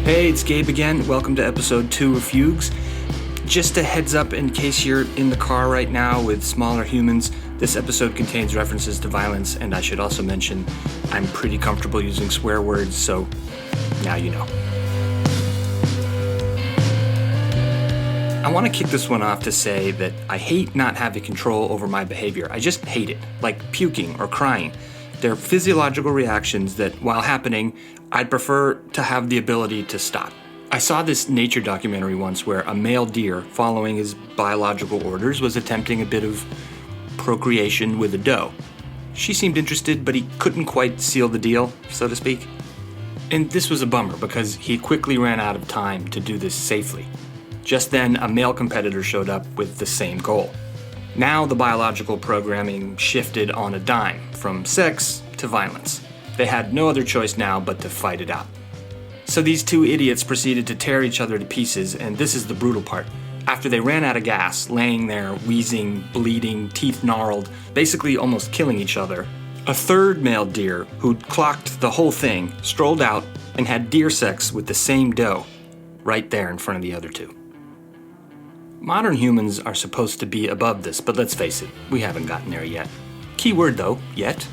Hey, it's Gabe again. Welcome to episode 2 of Fugues. Just a heads up in case you're in the car right now with smaller humans, this episode contains references to violence, and I should also mention I'm pretty comfortable using swear words, so now you know. I want to kick this one off to say that I hate not having control over my behavior. I just hate it, like puking or crying. They're physiological reactions that, while happening, I'd prefer to have the ability to stop. I saw this nature documentary once where a male deer, following his biological orders, was attempting a bit of procreation with a doe. She seemed interested, but he couldn't quite seal the deal, so to speak. And this was a bummer because he quickly ran out of time to do this safely. Just then, a male competitor showed up with the same goal. Now the biological programming shifted on a dime, from sex to violence. They had no other choice now but to fight it out. So these two idiots proceeded to tear each other to pieces, and this is the brutal part. After they ran out of gas, laying there, wheezing, bleeding, teeth gnarled, basically almost killing each other, a third male deer, who'd clocked the whole thing, strolled out and had deer sex with the same doe, right there in front of the other two. Modern humans are supposed to be above this, but let's face it, we haven't gotten there yet. Key word though, yet.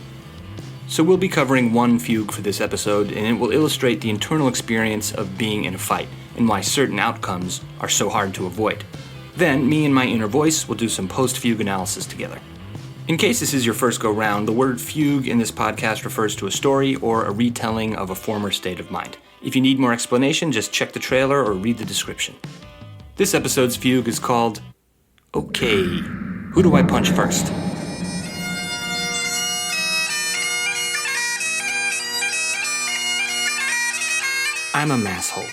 So we'll be covering one fugue for this episode, and it will illustrate the internal experience of being in a fight, and why certain outcomes are so hard to avoid. Then, me and my inner voice will do some post-fugue analysis together. In case this is your first go-round, the word fugue in this podcast refers to a story or a retelling of a former state of mind. If you need more explanation, just check the trailer or read the description. This episode's fugue is called, Okay, Who Do I Punch First? I'm a masshole.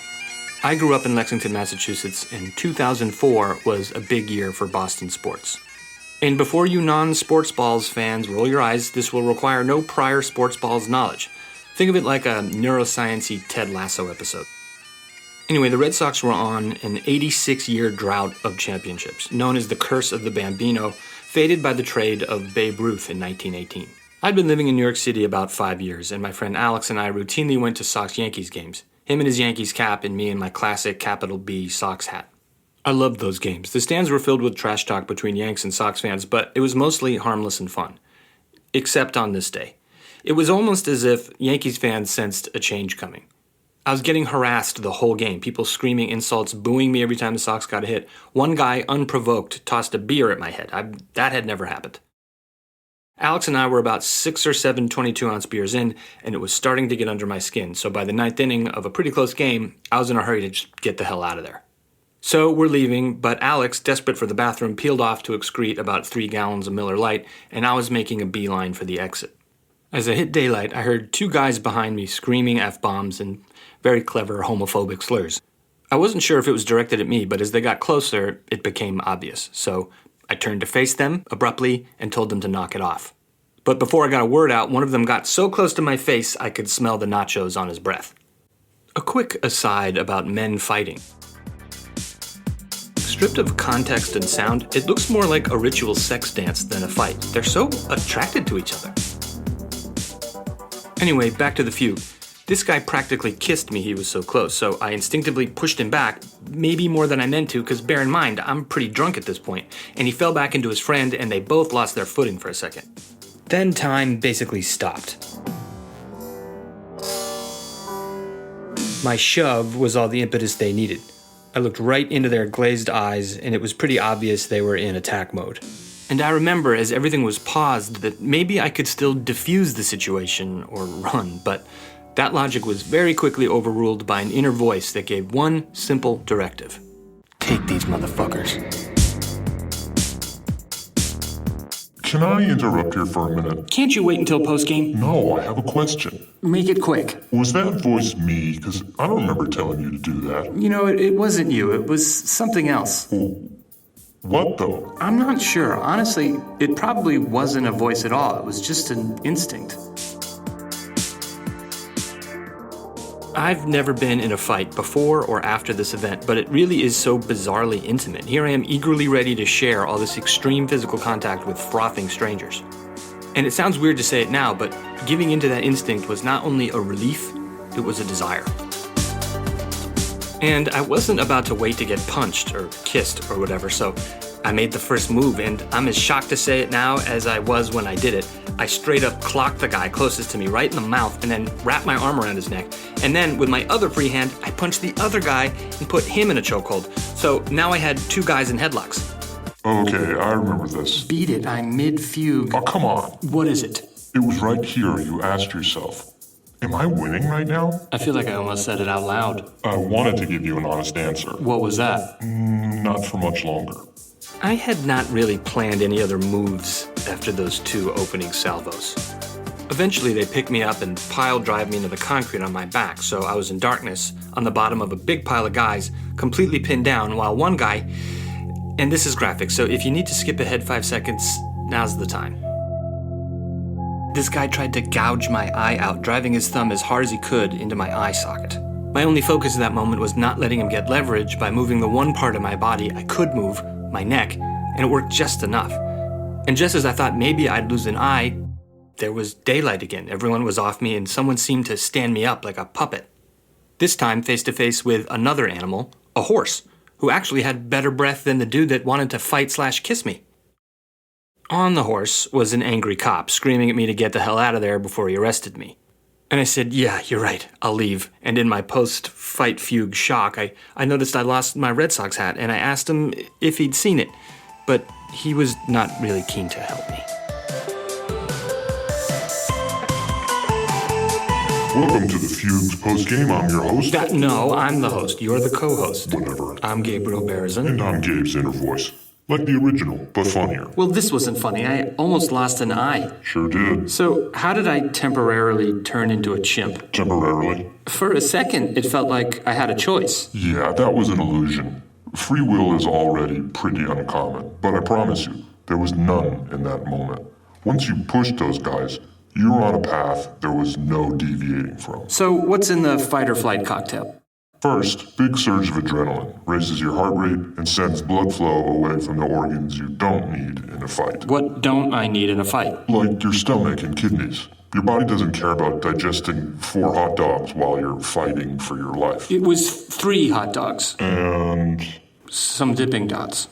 I grew up in Lexington, Massachusetts, and 2004 was a big year for Boston sports. And before you non-sports balls fans roll your eyes, this will require no prior sports balls knowledge. Think of it like a neuroscience-y Ted Lasso episode. Anyway, the Red Sox were on an 86-year drought of championships, known as the Curse of the Bambino, fated by the trade of Babe Ruth in 1918. I'd been living in New York City about 5 years, and my friend Alex and I routinely went to Sox-Yankees games. Him in his Yankees cap and me in my classic capital B Sox hat. I loved those games. The stands were filled with trash talk between Yanks and Sox fans, but it was mostly harmless and fun. Except on this day. It was almost as if Yankees fans sensed a change coming. I was getting harassed the whole game, people screaming insults, booing me every time the Sox got a hit. One guy, unprovoked, tossed a beer at my head. That had never happened. Alex and I were about 6 or 7 22-ounce beers in, and it was starting to get under my skin, so by the 9th inning of a pretty close game, I was in a hurry to just get the hell out of there. So we're leaving, but Alex, desperate for the bathroom, peeled off to excrete about 3 gallons of Miller Lite, and I was making a beeline for the exit. As I hit daylight, I heard 2 guys behind me screaming F-bombs and very clever homophobic slurs. I wasn't sure if it was directed at me, but as they got closer, it became obvious, so I turned to face them abruptly and told them to knock it off. But before I got a word out, one of them got so close to my face I could smell the nachos on his breath. A quick aside about men fighting. Stripped of context and sound, it looks more like a ritual sex dance than a fight. They're so attracted to each other. Anyway, back to the fugue. This guy practically kissed me, he was so close, so I instinctively pushed him back, maybe more than I meant to, because bear in mind, I'm pretty drunk at this point, and he fell back into his friend, and they both lost their footing for a second. Then time basically stopped. My shove was all the impetus they needed. I looked right into their glazed eyes, and it was pretty obvious they were in attack mode. And I remember, as everything was paused, that maybe I could still defuse the situation or run, but that logic was very quickly overruled by an inner voice that gave one simple directive. Take these motherfuckers. Can I interrupt here for a minute? Can't you wait until post-game? No, I have a question. Make it quick. Was that voice me? Because I don't remember telling you to do that. You know, it wasn't you. It was something else. What though? I'm not sure. Honestly, it probably wasn't a voice at all. It was just an instinct. I've never been in a fight before or after this event, but it really is so bizarrely intimate. Here I am eagerly ready to share all this extreme physical contact with frothing strangers. And it sounds weird to say it now, but giving into that instinct was not only a relief, it was a desire. And I wasn't about to wait to get punched or kissed or whatever, so I made the first move, and I'm as shocked to say it now as I was when I did it. I straight up clocked the guy closest to me right in the mouth and then wrapped my arm around his neck. And then with my other free hand, I punched the other guy and put him in a chokehold. So now I had two guys in headlocks. Okay, I remember this. Beat it, I'm mid-fugue. Oh, come on. What is it? It was right here you asked yourself, am I winning right now? I feel like I almost said it out loud. I wanted to give you an honest answer. What was that? Not for much longer. I had not really planned any other moves after those two opening salvos. Eventually, they picked me up and pile-drive me into the concrete on my back, so I was in darkness on the bottom of a big pile of guys, completely pinned down, while one guy... And this is graphic, so if you need to skip ahead 5 seconds, now's the time. This guy tried to gouge my eye out, driving his thumb as hard as he could into my eye socket. My only focus in that moment was not letting him get leverage by moving the one part of my body I could move, my neck, and it worked just enough. And just as I thought maybe I'd lose an eye, there was daylight again. Everyone was off me, and someone seemed to stand me up like a puppet. This time face to face with another animal, a horse, who actually had better breath than the dude that wanted to fight/kiss me. On the horse was an angry cop, screaming at me to get the hell out of there before he arrested me. And I said, yeah, you're right, I'll leave. And in my post-fight fugue shock, I noticed I lost my Red Sox hat, and I asked him if he'd seen it. But he was not really keen to help me. Welcome to the Fugues post-game. I'm your host. No, I'm the host. You're the co-host. Whatever. I'm Gabriel Berezin. And I'm Gabe's inner voice. Like the original, but funnier. Well, this wasn't funny. I almost lost an eye. Sure did. So, how did I temporarily turn into a chimp? Temporarily? For a second, it felt like I had a choice. Yeah, that was an illusion. Free will is already pretty uncommon, but I promise you, there was none in that moment. Once you pushed those guys, you were on a path there was no deviating from. So, what's in the fight or flight cocktail? First, big surge of adrenaline raises your heart rate and sends blood flow away from the organs you don't need in a fight. What don't I need in a fight? Like your stomach and kidneys. Your body doesn't care about digesting 4 hot dogs while you're fighting for your life. It was 3 hot dogs. And... some dipping dots.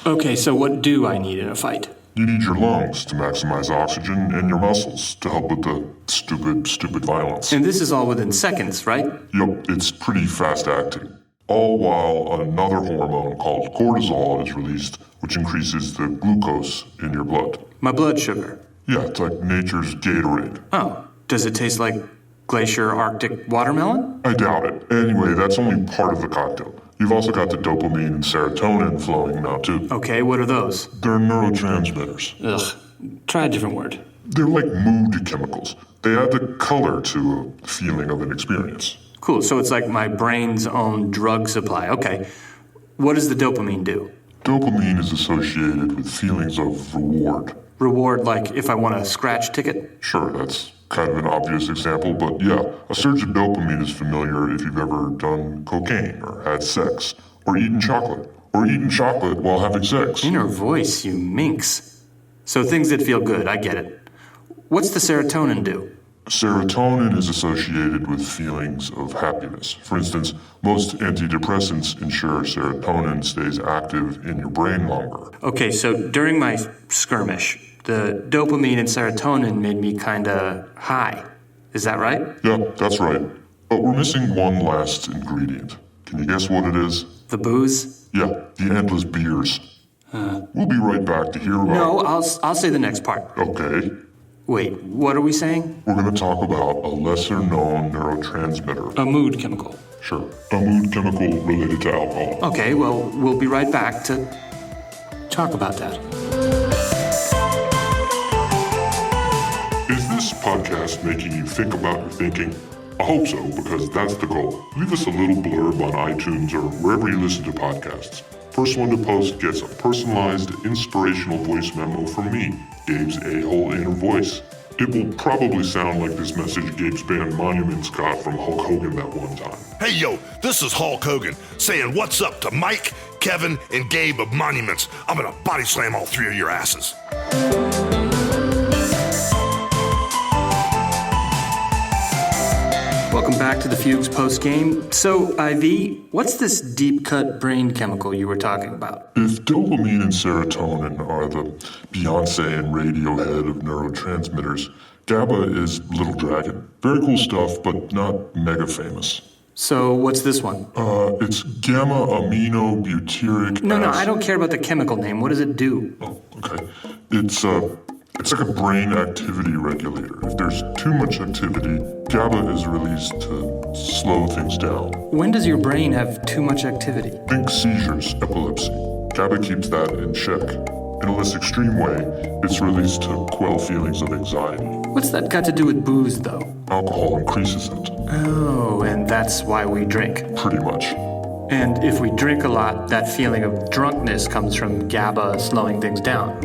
Okay, so what do I need in a fight? You need your lungs to maximize oxygen and your muscles to help with the stupid violence. And this is all within seconds, right? Yup, it's pretty fast acting. All while another hormone called cortisol is released, which increases the glucose in your blood. My blood sugar. Yeah, it's like nature's Gatorade. Oh, does it taste like glacier Arctic watermelon? I doubt it. Anyway, that's only part of the cocktail. You've also got the dopamine and serotonin flowing now, too. Okay, what are those? They're neurotransmitters. Ugh, try a different word. They're like mood chemicals. They add the color to a feeling of an experience. Cool, so it's like my brain's own drug supply. Okay, what does the dopamine do? Dopamine is associated with feelings of reward. Reward, like if I want a scratch ticket? Sure, that's kind of an obvious example, but yeah, a surge of dopamine is familiar if you've ever done cocaine or had sex or eaten chocolate while having sex. Inner voice, you minx. So things that feel good, I get it. What's the serotonin do? Serotonin is associated with feelings of happiness. For instance, most antidepressants ensure serotonin stays active in your brain longer. Okay, so during my skirmish, the dopamine and serotonin made me kinda high. Is that right? Yeah, that's right. But we're missing one last ingredient. Can you guess what it is? The booze? Yeah, the endless beers. We'll be right back to hear about... No, I'll say the next part. Okay. Wait, what are we saying? We're going to talk about a lesser-known neurotransmitter. A mood chemical. Sure, a mood chemical related to alcohol. Okay, well, we'll be right back to talk about that. Is this podcast making you think about your thinking? I hope so, because that's the goal. Leave us a little blurb on iTunes or wherever you listen to podcasts. First one to post gets a personalized, inspirational voice memo from me, Gabe's a-hole inner voice. It will probably sound like this message Gabe's band Monuments got from Hulk Hogan that one time. Hey, yo, this is Hulk Hogan saying what's up to Mike, Kevin, and Gabe of Monuments. I'm gonna body slam all 3 of your asses. Welcome back to the Fugues post-game. So, IV, what's this deep-cut brain chemical you were talking about? If dopamine and serotonin are the Beyonce and Radiohead of neurotransmitters, GABA is Little Dragon. Very cool stuff, but not mega famous. So, what's this one? It's gamma-aminobutyric No, acid. I don't care about the chemical name. What does it do? Oh, okay. It's like a brain activity regulator. If there's too much activity, GABA is released to slow things down. When does your brain have too much activity? Think seizures, epilepsy. GABA keeps that in check. In a less extreme way, it's released to quell feelings of anxiety. What's that got to do with booze, though? Alcohol increases it, Oh, and that's why we drink. pretty much. And if we drink a lot, that feeling of drunkenness comes from GABA slowing things down.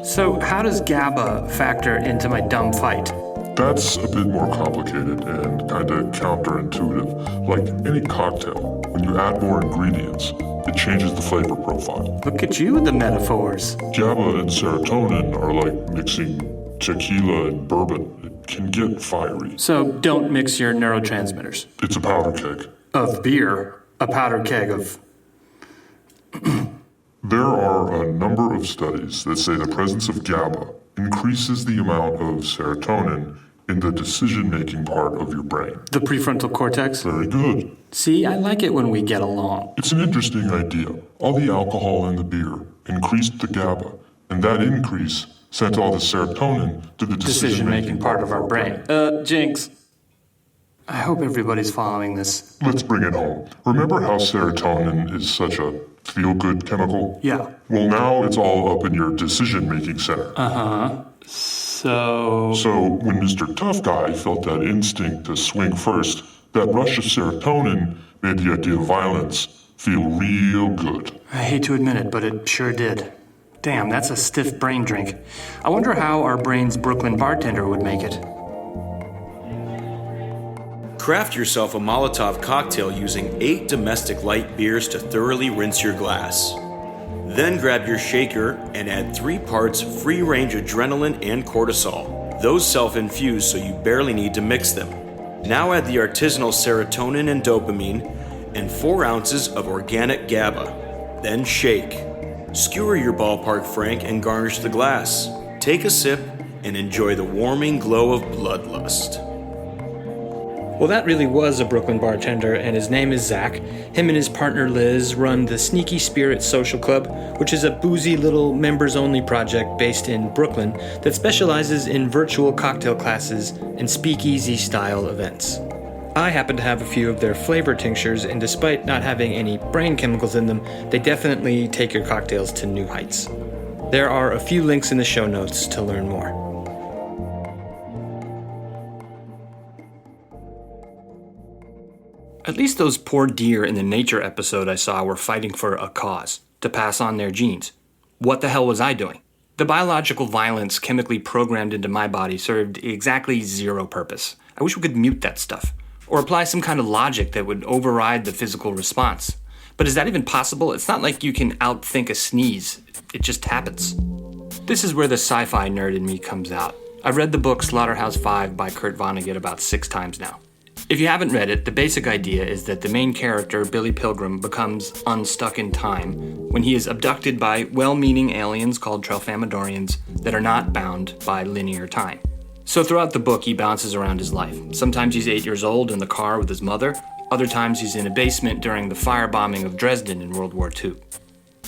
So how does GABA factor into my dumb fight? That's a bit more complicated and kinda counterintuitive. Like any cocktail, when you add more ingredients, it changes the flavor profile. Look at you with the metaphors. GABA and serotonin are like mixing tequila and bourbon. It can get fiery. So don't mix your neurotransmitters. It's a powder keg. Of beer, a powder keg of... There are a number of studies that say the presence of GABA increases the amount of serotonin in the decision-making part of your brain. The prefrontal cortex? Very good. See, I like it when we get along. It's an interesting idea. All the alcohol in the beer increased the GABA, and that increase sent all the serotonin to the Decision-making part of our brain. Jinx. I hope everybody's following this. Let's bring it home. Remember how serotonin is such a feel-good chemical? Yeah. Well, now it's all up in your decision-making center. So when Mr. Tough Guy felt that instinct to swing first, that rush of serotonin made the idea of violence feel real good. I hate to admit it, but it sure did. Damn, that's a stiff brain drink. I wonder how our brain's Brooklyn bartender would make it. Craft yourself a Molotov cocktail using 8 domestic light beers to thoroughly rinse your glass. Then grab your shaker and add 3 parts free-range adrenaline and cortisol. Those self-infuse so you barely need to mix them. Now add the artisanal serotonin and dopamine and 4 ounces of organic GABA. Then shake. Skewer your ballpark frank and garnish the glass. Take a sip and enjoy the warming glow of bloodlust. Well, that really was a Brooklyn bartender, and his name is Zach. Him and his partner Liz run the Sneaky Spirit Social Club, which is a boozy little members-only project based in Brooklyn that specializes in virtual cocktail classes and speakeasy-style events. I happen to have a few of their flavor tinctures, and despite not having any brain chemicals in them, they definitely take your cocktails to new heights. There are a few links in the show notes to learn more. At least those poor deer in the nature episode I saw were fighting for a cause, to pass on their genes. What the hell was I doing? The biological violence chemically programmed into my body served exactly zero purpose. I wish we could mute that stuff, or apply some kind of logic that would override the physical response. But is that even possible? It's not like you can outthink a sneeze. It just happens. This is where the sci-fi nerd in me comes out. I've read the book Slaughterhouse-Five by Kurt Vonnegut about 6 times now. If you haven't read it, the basic idea is that the main character, Billy Pilgrim, becomes unstuck in time when he is abducted by well-meaning aliens called Tralfamadorians that are not bound by linear time. So throughout the book, he bounces around his life. Sometimes he's 8 years old in the car with his mother. Other times he's in a basement during the firebombing of Dresden in World War II.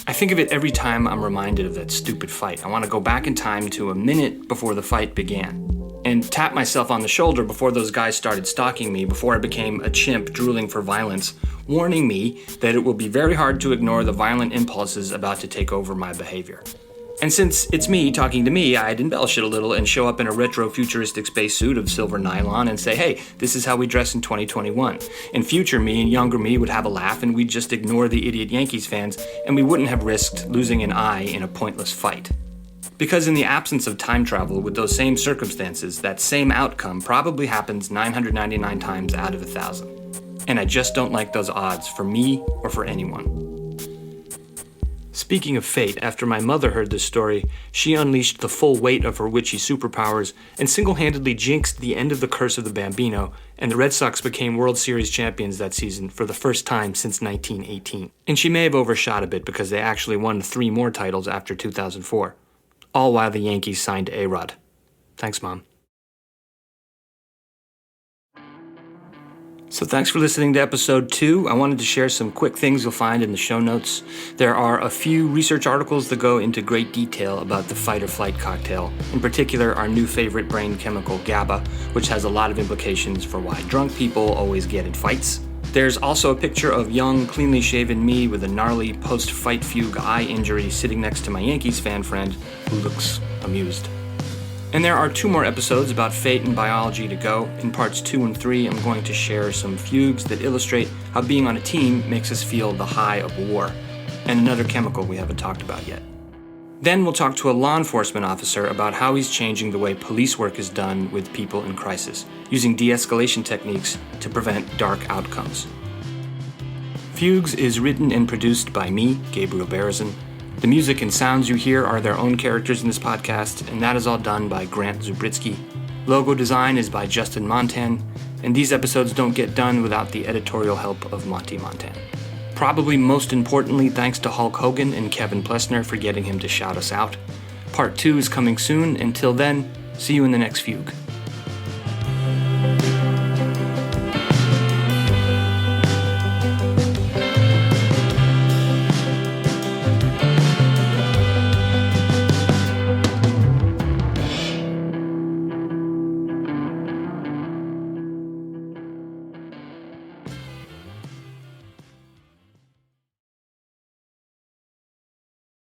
I think of it every time I'm reminded of that stupid fight. I want to go back in time to a minute before the fight began and tap myself on the shoulder before those guys started stalking me, before I became a chimp drooling for violence, warning me that it will be very hard to ignore the violent impulses about to take over my behavior. And since it's me talking to me, I'd embellish it a little and show up in a retro-futuristic spacesuit of silver nylon and say, hey, this is how we dress in 2021. And future me and younger me would have a laugh and we'd just ignore the idiot Yankees fans and we wouldn't have risked losing an eye in a pointless fight. Because in the absence of time travel with those same circumstances, that same outcome probably happens 999 times out of 1,000. And I just don't like those odds for me or for anyone. Speaking of fate, after my mother heard this story, she unleashed the full weight of her witchy superpowers and single-handedly jinxed the end of the curse of the Bambino, and the Red Sox became World Series champions that season for the first time since 1918. And she may have overshot a bit because they actually won 3 more titles after 2004, all while the Yankees signed A-Rod. Thanks, Mom. So thanks for listening to episode 2. I wanted to share some quick things you'll find in the show notes. There are a few research articles that go into great detail about the fight or flight cocktail. In particular, our new favorite brain chemical, GABA, which has a lot of implications for why drunk people always get in fights. There's also a picture of young, cleanly shaven me with a gnarly post-fight fugue eye injury sitting next to my Yankees fan friend who looks amused. And there are 2 more episodes about fate and biology to go. In parts 2 and 3, I'm going to share some fugues that illustrate how being on a team makes us feel the high of war, and another chemical we haven't talked about yet. Then we'll talk to a law enforcement officer about how he's changing the way police work is done with people in crisis, using de-escalation techniques to prevent dark outcomes. Fugues is written and produced by me, Gabriel Berezin. The music and sounds you hear are their own characters in this podcast, and that is all done by Grant Zubritsky. Logo design is by Justin Montan, and these episodes don't get done without the editorial help of Monty Montan. Probably most importantly, thanks to Hulk Hogan and Kevin Plessner for getting him to shout us out. Part 2 is coming soon. Until then, see you in the next fugue.